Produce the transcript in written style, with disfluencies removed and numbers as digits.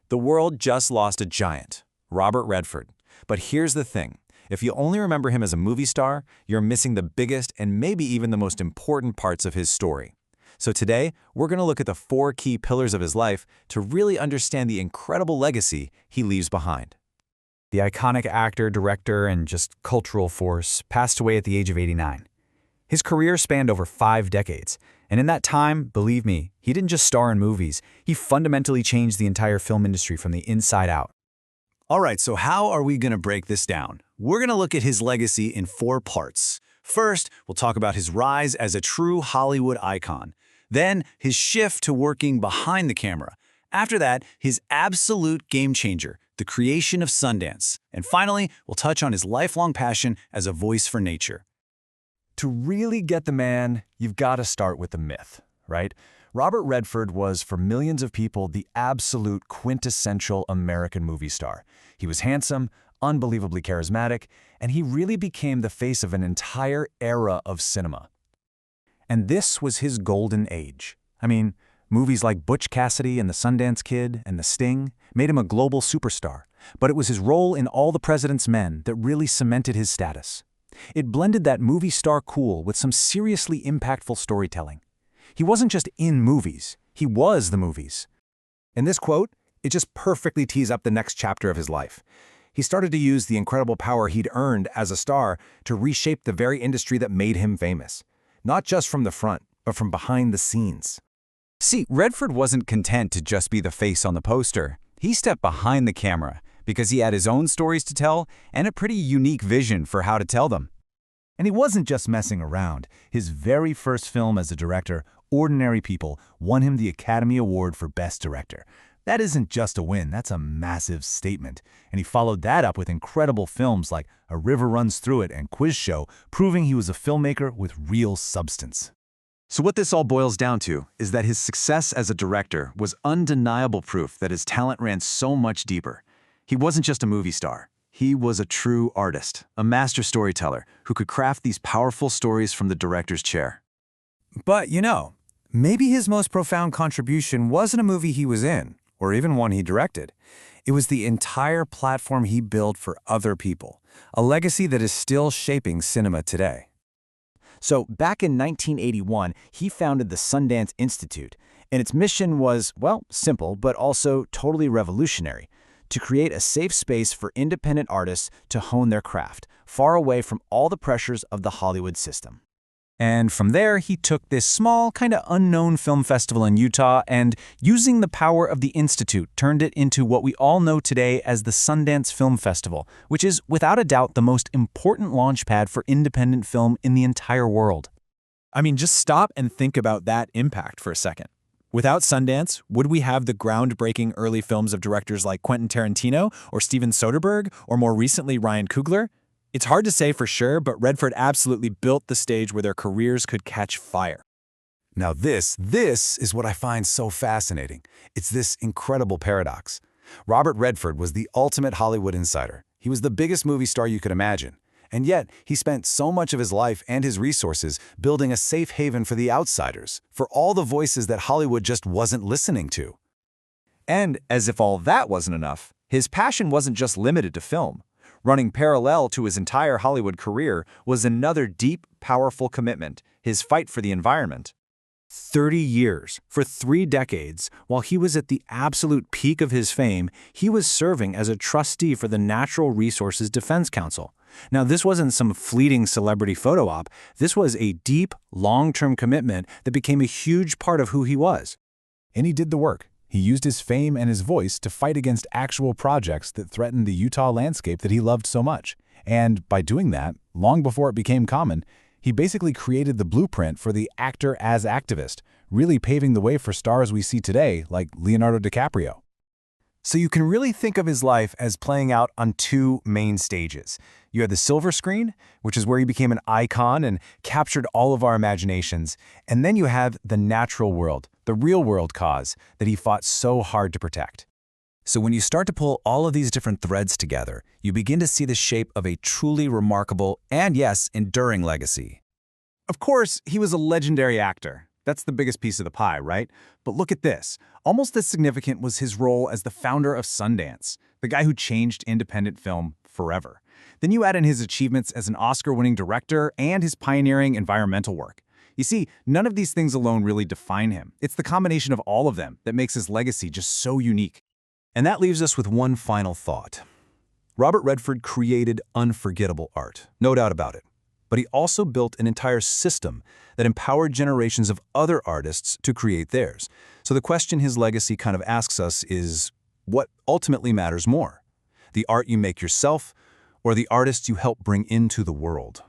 The world just lost a giant, Robert Redford. But here's the thing. If you only remember him as a movie star, you're missing the biggest and maybe even the most important parts of his story. So today, we're going to look at the 4 key pillars of his life to really understand the incredible legacy he leaves behind. The iconic actor, director, and just cultural force passed away at the age of 89. His career spanned over 5 decades, and in that time, believe me, he didn't just star in movies, he fundamentally changed the entire film industry from the inside out. All right, so how are we going to break this down? We're going to look at his legacy in 4 parts. First, we'll talk about his rise as a true Hollywood icon. Then, his shift to working behind the camera. After that, his absolute game changer, the creation of Sundance. And finally, we'll touch on his lifelong passion as a voice for nature. To really get the man, you've got to start with the myth, right? Robert Redford was, for millions of people, the absolute quintessential American movie star. He was handsome, unbelievably charismatic, and he really became the face of an entire era of cinema. And this was his golden age. I mean, movies like Butch Cassidy and the Sundance Kid and The Sting made him a global superstar, but it was his role in All the President's Men that really cemented his status. It blended that movie star cool with some seriously impactful storytelling. He wasn't just in movies, he was the movies. In this quote, it just perfectly tees up the next chapter of his life. He started to use the incredible power he'd earned as a star to reshape the very industry that made him famous. Not just from the front, but from behind the scenes. See, Redford wasn't content to just be the face on the poster. He stepped behind the camera because he had his own stories to tell and a pretty unique vision for how to tell them. And he wasn't just messing around. His very first film as a director, Ordinary People, won him the Academy Award for Best Director. That isn't just a win, that's a massive statement. And he followed that up with incredible films like A River Runs Through It and Quiz Show, proving he was a filmmaker with real substance. So what this all boils down to is that his success as a director was undeniable proof that his talent ran so much deeper. He wasn't just a movie star. He was a true artist, a master storyteller who could craft these powerful stories from the director's chair. But, maybe his most profound contribution wasn't a movie he was in, or even one he directed. It was the entire platform he built for other people, a legacy that is still shaping cinema today. So, back in 1981, he founded the Sundance Institute, and its mission was, well, simple, but also totally revolutionary: to create a safe space for independent artists to hone their craft, far away from all the pressures of the Hollywood system. And from there, he took this small, kind of unknown film festival in Utah and, using the power of the Institute, turned it into what we all know today as the Sundance Film Festival, which is, without a doubt, the most important launchpad for independent film in the entire world. I mean, just stop and think about that impact for a second. Without Sundance, would we have the groundbreaking early films of directors like Quentin Tarantino or Steven Soderbergh, or more recently Ryan Coogler? It's hard to say for sure, but Redford absolutely built the stage where their careers could catch fire. Now this is what I find so fascinating. It's this incredible paradox. Robert Redford was the ultimate Hollywood insider. He was the biggest movie star you could imagine. And yet, he spent so much of his life and his resources building a safe haven for the outsiders, for all the voices that Hollywood just wasn't listening to. And as if all that wasn't enough, his passion wasn't just limited to film. Running parallel to his entire Hollywood career was another deep, powerful commitment: his fight for the environment. 30 years, for 3 decades, while he was at the absolute peak of his fame, he was serving as a trustee for the Natural Resources Defense Council. Now, this wasn't some fleeting celebrity photo op. This was a deep, long-term commitment that became a huge part of who he was. And he did the work. He used his fame and his voice to fight against actual projects that threatened the Utah landscape that he loved so much. And by doing that, long before it became common, he basically created the blueprint for the actor as activist, really paving the way for stars we see today like Leonardo DiCaprio. So you can really think of his life as playing out on 2 main stages. You had the silver screen, which is where he became an icon and captured all of our imaginations. And then you have the natural world, the real world cause that he fought so hard to protect. So when you start to pull all of these different threads together, you begin to see the shape of a truly remarkable and, yes, enduring legacy. Of course, he was a legendary actor. That's the biggest piece of the pie, right? But look at this. Almost as significant was his role as the founder of Sundance, the guy who changed independent film forever. Then you add in his achievements as an Oscar-winning director and his pioneering environmental work. You see, none of these things alone really define him. It's the combination of all of them that makes his legacy just so unique. And that leaves us with one final thought. Robert Redford created unforgettable art, no doubt about it. But he also built an entire system that empowered generations of other artists to create theirs. So the question his legacy kind of asks us is, what ultimately matters more? The art you make yourself, or the artists you help bring into the world?